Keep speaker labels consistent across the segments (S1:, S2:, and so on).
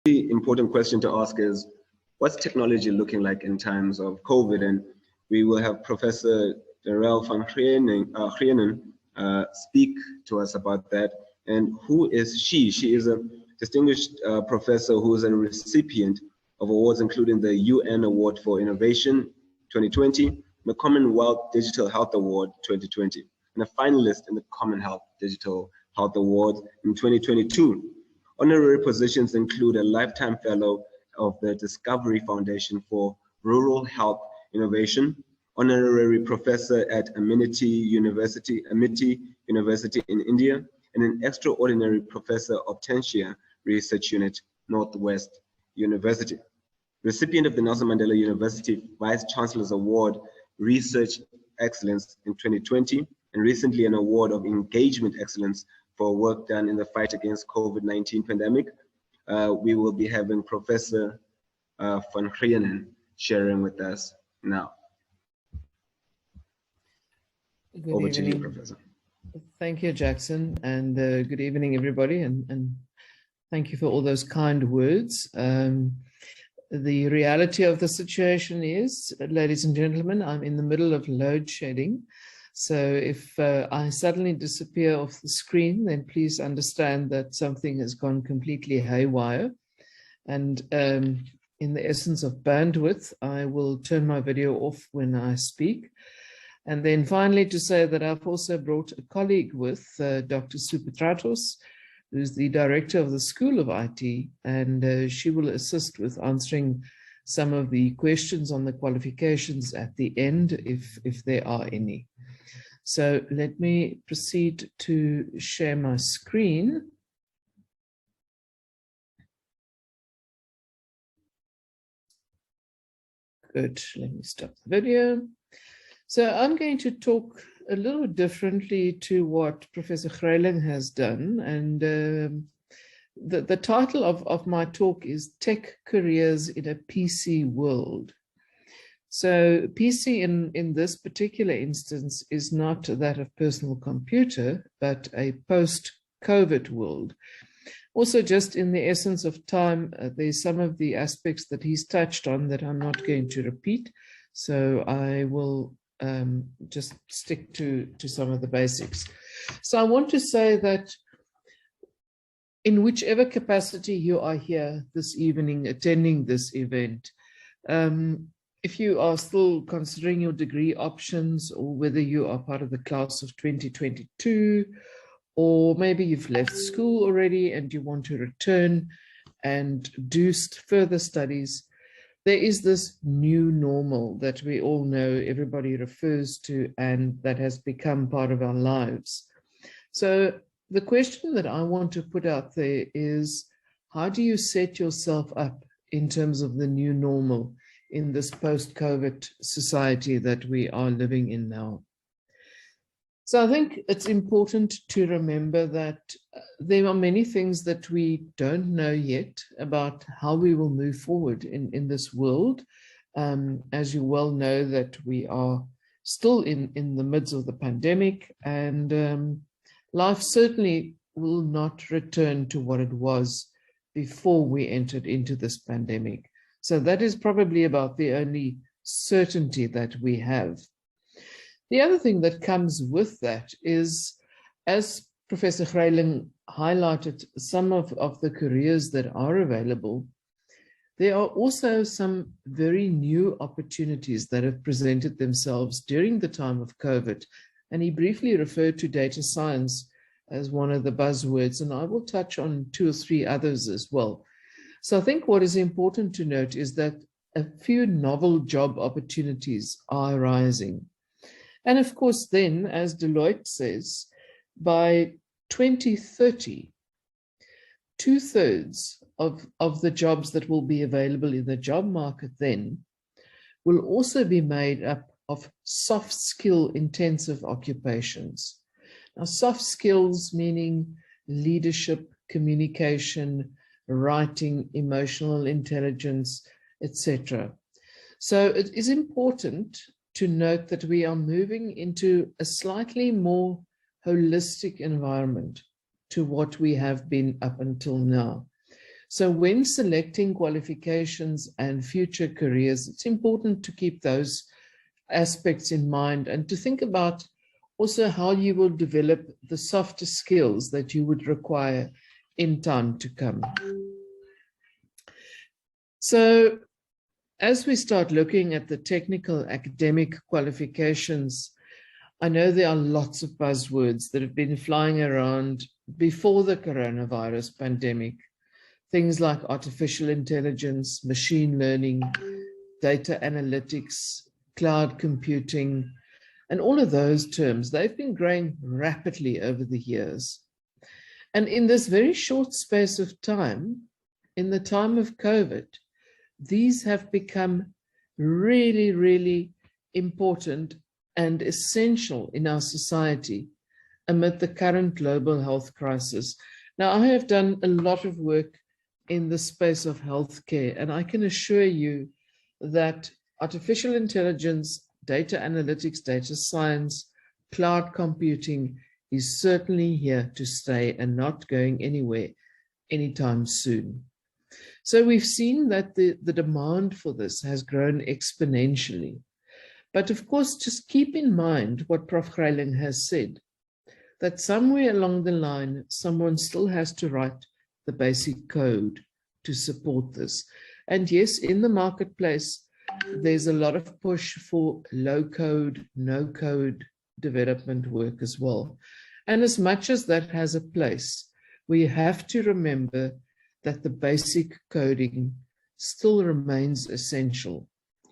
S1: important question to ask is, what's technology looking like in times of COVID? And we will have Professor Darelle van Greunen speak to us about that. And who is she? She is a distinguished professor who is a recipient of awards including the UN Award for Innovation 2020, the Commonwealth Digital Health Award 2020, and a finalist in the Commonwealth Digital Health Award in 2022. Honorary positions include a Lifetime Fellow of the Discovery Foundation for Rural Health Innovation, Honorary Professor at Amity University in India, and an Extraordinary Professor of Tensia Research Unit, Northwest University. Recipient of the Nelson Mandela University Vice Chancellor's Award, Research Excellence in 2020, and recently an award of Engagement Excellence for work done in the fight against COVID-19 pandemic. We will be having Professor van Greunen sharing with us now. Over to you, Professor.
S2: Thank you, Jackson, and good evening, everybody, and thank you for all those kind words. The reality of the situation is, ladies and gentlemen, I'm in the middle of load shedding. So if I suddenly disappear off the screen, then please understand that something has gone completely haywire. And in the essence of bandwidth, I will turn my video off when I speak. And then finally to say that I've also brought a colleague with, Dr. Supatratos, who's the director of the School of IT, and she will assist with answering some of the questions on the qualifications at the end, if there are any. So let me proceed to share my screen. Good, let me stop the video. So I'm going to talk a little differently to what Professor Greunen has done. And the title of my talk is Tech Careers in a PC World. So PC in this particular instance is not that of personal computer, but a post-COVID world. Also, just in the essence of time, there's some of the aspects that he's touched on that I'm not going to repeat. So I will just stick to some of the basics. So I want to say that in whichever capacity you are here this evening attending this event, if you are still considering your degree options, or whether you are part of the class of 2022, or maybe you've left school already and you want to return and do further studies, there is this new normal that we all know everybody refers to and that has become part of our lives. So the question that I want to put out there is, how do you set yourself up in terms of the new normal in this post-COVID society that we are living in now? So I think it's important to remember that there are many things that we don't know yet about how we will move forward in this world. As you well know, that we are still in the midst of the pandemic, and life certainly will not return to what it was before we entered into this pandemic. So that is probably about the only certainty that we have. The other thing that comes with that is, as Professor Greunen highlighted some of the careers that are available, there are also some very new opportunities that have presented themselves during the time of COVID. And he briefly referred to data science as one of the buzzwords, and I will touch on 2 or 3 others as well. So I think what is important to note is that a few novel job opportunities are arising. And of course, then, as Deloitte says, by 2030, 2/3 of the jobs that will be available in the job market then will also be made up of soft skill intensive occupations. Now, soft skills meaning leadership, communication, writing, emotional intelligence, etc. So it is important to note that we are moving into a slightly more holistic environment to what we have been up until now. So when selecting qualifications and future careers, it's important to keep those aspects in mind and to think about also how you will develop the softer skills that you would require in time to come. So as we start looking at the technical academic qualifications, I know there are lots of buzzwords that have been flying around before the coronavirus pandemic. Things like artificial intelligence, machine learning, data analytics, cloud computing, and all of those terms, they've been growing rapidly over the years. And in this very short space of time, in the time of COVID, these have become really, really important and essential in our society amid the current global health crisis. Now, I have done a lot of work in the space of healthcare, and I can assure you that artificial intelligence, data analytics, data science, cloud computing is certainly here to stay and not going anywhere anytime soon. So we've seen that the demand for this has grown exponentially. But of course, just keep in mind what Prof. Greunen has said, that somewhere along the line, someone still has to write the basic code to support this. And yes, in the marketplace, there's a lot of push for low code, no code development work as well. And as much as that has a place, we have to remember that the basic coding still remains essential.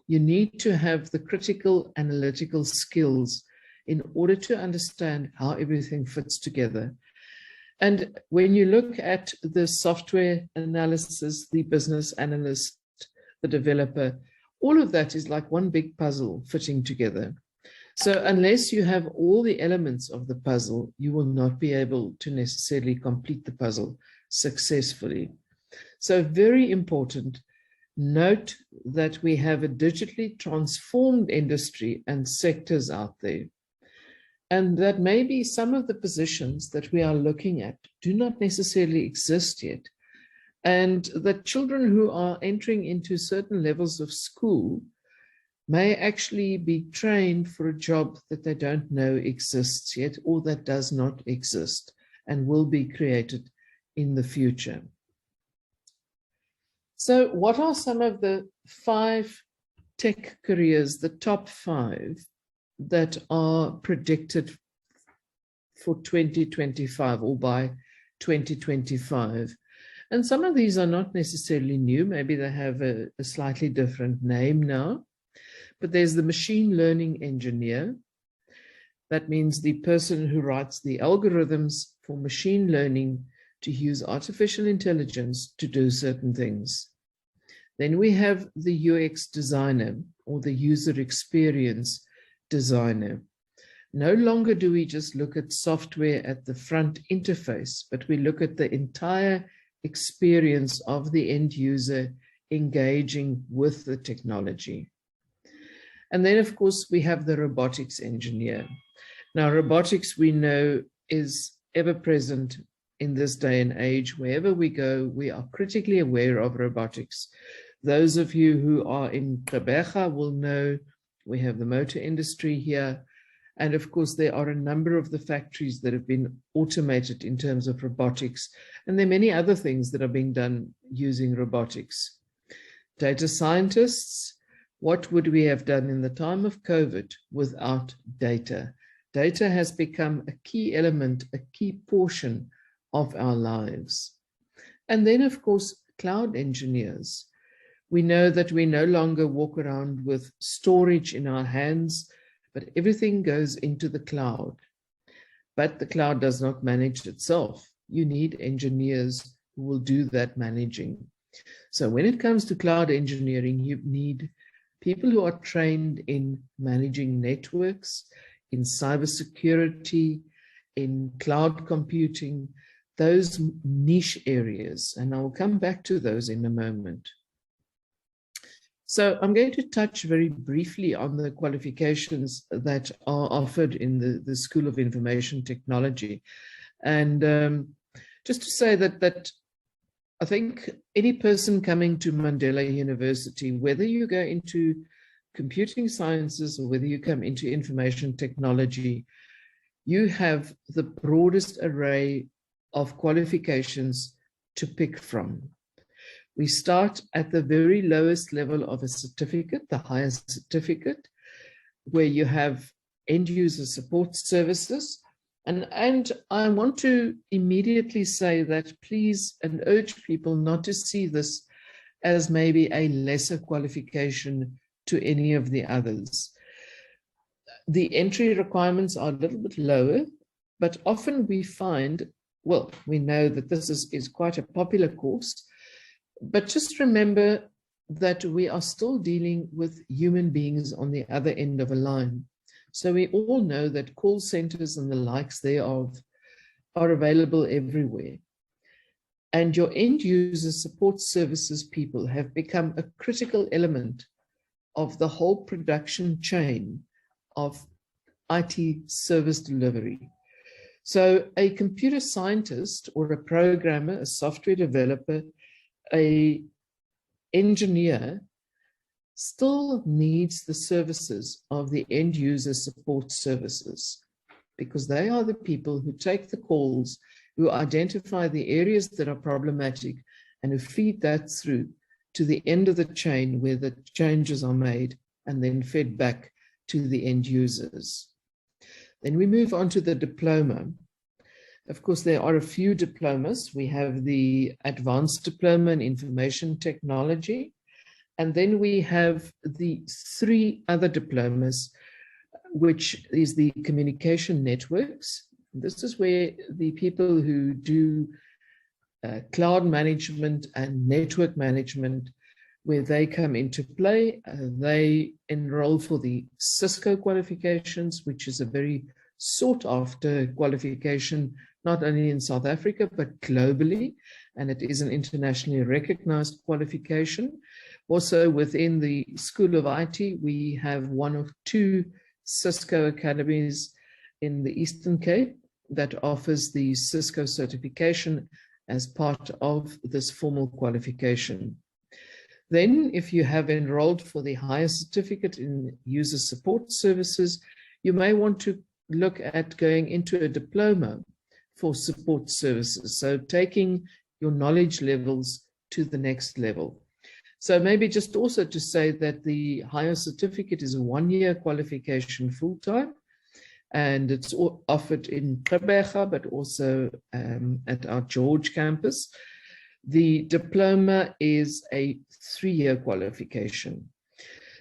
S2: You need to have the critical analytical skills in order to understand how everything fits together. And when you look at the software analysis, the business analyst, the developer, all of that is like one big puzzle fitting together. So unless you have all the elements of the puzzle, you will not be able to necessarily complete the puzzle successfully. So very important, note that we have a digitally transformed industry and sectors out there. And that maybe some of the positions that we are looking at do not necessarily exist yet. And that children who are entering into certain levels of school may actually be trained for a job that they don't know exists yet or that does not exist and will be created in the future. So what are some of the 5 tech careers, the top 5, that are predicted for 2025 or by 2025? And some of these are not necessarily new. Maybe they have a slightly different name now. But there's the machine learning engineer. That means the person who writes the algorithms for machine learning to use artificial intelligence to do certain things. Then we have the UX designer, or the user experience designer. No longer do we just look at software at the front interface, but we look at the entire experience of the end user engaging with the technology. And then, of course, we have the robotics engineer. Now, robotics, we know, is ever present in this day and age. Wherever we go, we are critically aware of robotics. Those of you who are in Gqeberha will know we have the motor industry here. And of course, there are a number of the factories that have been automated in terms of robotics. And there are many other things that are being done using robotics. Data scientists, what would we have done in the time of COVID without data? Data has become a key element, a key portion of our lives. And then, of course, cloud engineers. We know that we no longer walk around with storage in our hands, but everything goes into the cloud. But the cloud does not manage itself. You need engineers who will do that managing. So when it comes to cloud engineering, you need people who are trained in managing networks, in cybersecurity, in cloud computing, those niche areas. And I will come back to those in a moment. So I'm going to touch very briefly on the qualifications that are offered in the School of Information Technology. And just to say that I think any person coming to Mandela University, whether you go into computing sciences or whether you come into information technology, you have the broadest array of qualifications to pick from. We start at the very lowest level of a certificate, the highest certificate, where you have end user support services. And I want to immediately say that please, and urge people not to see this as maybe a lesser qualification to any of the others. The entry requirements are a little bit lower, but often we find, well, we know that this is quite a popular course, but just remember that we are still dealing with human beings on the other end of a line. So we all know that call centers and the likes thereof are available everywhere. And your end user support services people have become a critical element of the whole production chain of IT service delivery. So a computer scientist or a programmer, a software developer, an engineer still needs the services of the end user support services, because they are the people who take the calls, who identify the areas that are problematic, and who feed that through to the end of the chain where the changes are made and then fed back to the end users. Then we move on to the diploma. Of course, there are a few diplomas. We have the advanced diploma in information technology, and then we have the 3 other diplomas, which is the communication networks. This is where the people who do cloud management and network management, where they come into play. They enroll for the Cisco qualifications, which is a very sought after qualification, not only in South Africa, but globally. And it is an internationally recognized qualification. Also within the School of IT, we have 1 of 2 Cisco academies in the Eastern Cape that offers the Cisco certification as part of this formal qualification. Then, if you have enrolled for the higher certificate in user support services, you may want to look at going into a diploma for support services. So taking your knowledge levels to the next level. So maybe just also to say that the higher certificate is a 1-year qualification full-time, and it's offered in Gqeberha, but also at our George campus. The diploma is a 3-year qualification.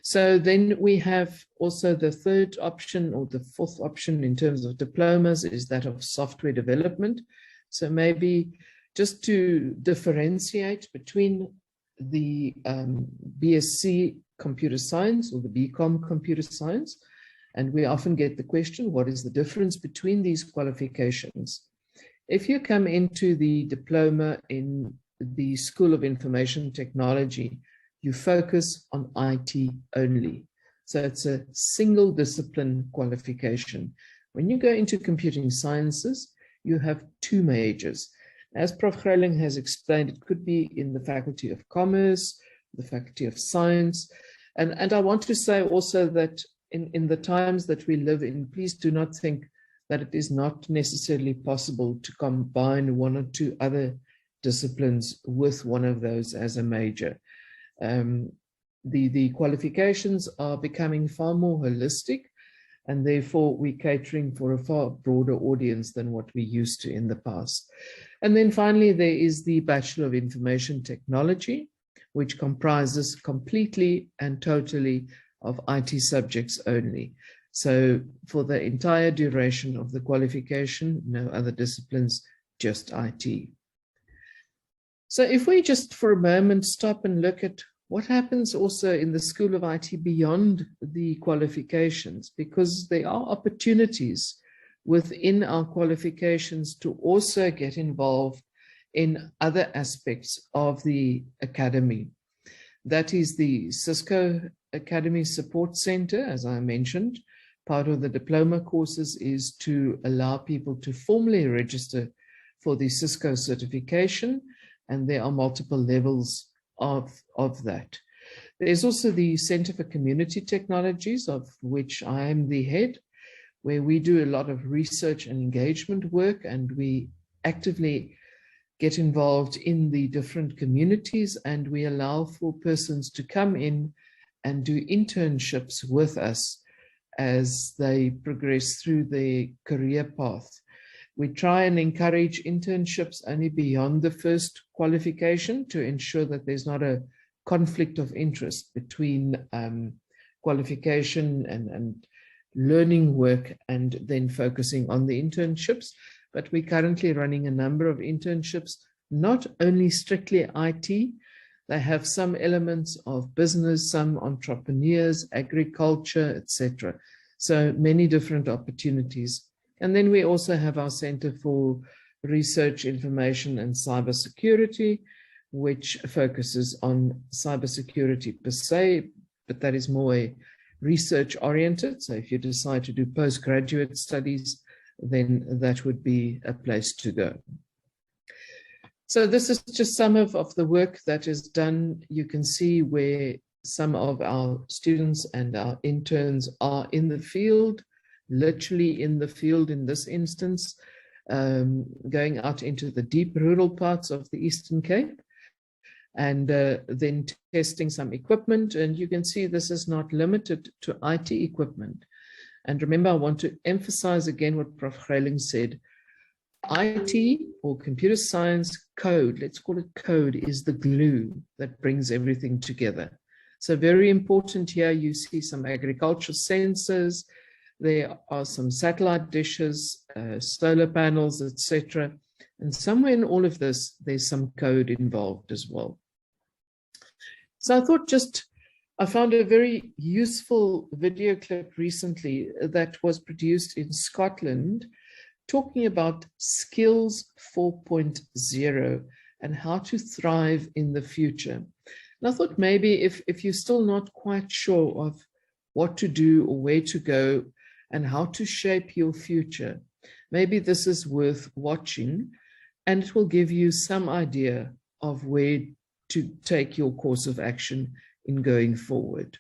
S2: So then we have also the 3rd option, or the 4th option in terms of diplomas, is that of software development. So maybe just to differentiate between the BSc computer science or the BCom computer science, and we often get the question, what is the difference between these qualifications? If you come into the diploma in the School of Information Technology, you focus on IT only. So it's a single discipline qualification. When you go into computing sciences, you have 2 majors. As Prof. Greunen has explained, it could be in the Faculty of Commerce, the Faculty of Science. And I want to say also that in the times that we live in, please do not think that it is not necessarily possible to combine 1 or 2 other disciplines with one of those as a major. The qualifications are becoming far more holistic, and therefore we're catering for a far broader audience than what we used to in the past. And then finally, there is the Bachelor of Information Technology, which comprises completely and totally of IT subjects only. So for the entire duration of the qualification, no other disciplines, just IT. So if we just for a moment stop and look at what happens also in the School of IT beyond the qualifications, because there are opportunities within our qualifications to also get involved in other aspects of the academy. That is the Cisco Academy Support Center, as I mentioned. Part of the diploma courses is to allow people to formally register for the Cisco certification. and there are multiple levels of that. There's also the Center for Community Technologies, of which I am the head, where we do a lot of research and engagement work, and we actively get involved in the different communities, and we allow for persons to come in and do internships with us as they progress through their career path. We try and encourage internships only beyond the first qualification to ensure that there's not a conflict of interest between qualification and learning work and then focusing on the internships. But we're currently running a number of internships, not only strictly IT. They have some elements of business, some entrepreneurs, agriculture, etc. So many different opportunities. And then we also have our Center for Research, Information and Cybersecurity, which focuses on cybersecurity per se, but that is more research oriented. So if you decide to do postgraduate studies, then that would be a place to go. So this is just some of the work that is done. You can see where some of our students and our interns are in the field, literally in the field in this instance, going out into the deep rural parts of the Eastern Cape, and then testing some equipment. And you can see this is not limited to IT equipment. And remember, I want to emphasize again what Prof. Greunen said. IT, or computer science code, let's call it code, is the glue that brings everything together. So very important here, you see some agricultural sensors, there are some satellite dishes, solar panels, etc. And somewhere in all of this, there's some code involved as well. So I thought I found a very useful video clip recently that was produced in Scotland, talking about skills 4.0 and how to thrive in the future. And I thought maybe if you're still not quite sure of what to do or where to go and how to shape your future, maybe this is worth watching, and it will give you some idea of where to take your course of action in going forward.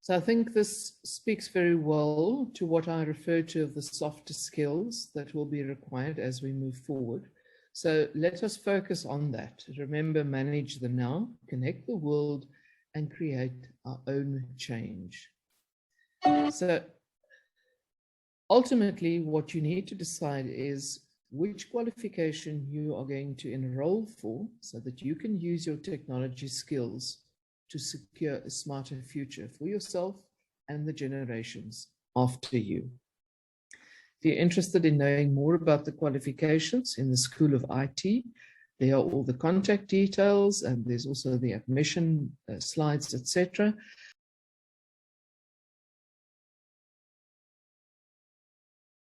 S2: So I think this speaks very well to what I refer to of the softer skills that will be required as we move forward. So let us focus on that. Remember, manage the now, connect the world, and create our own change. So ultimately, what you need to decide is which qualification you are going to enroll for so that you can use your technology skills to secure a smarter future for yourself and the generations after you. If you're interested in knowing more about the qualifications in the School of IT, there are all the contact details, and there's also the admission slides, etc.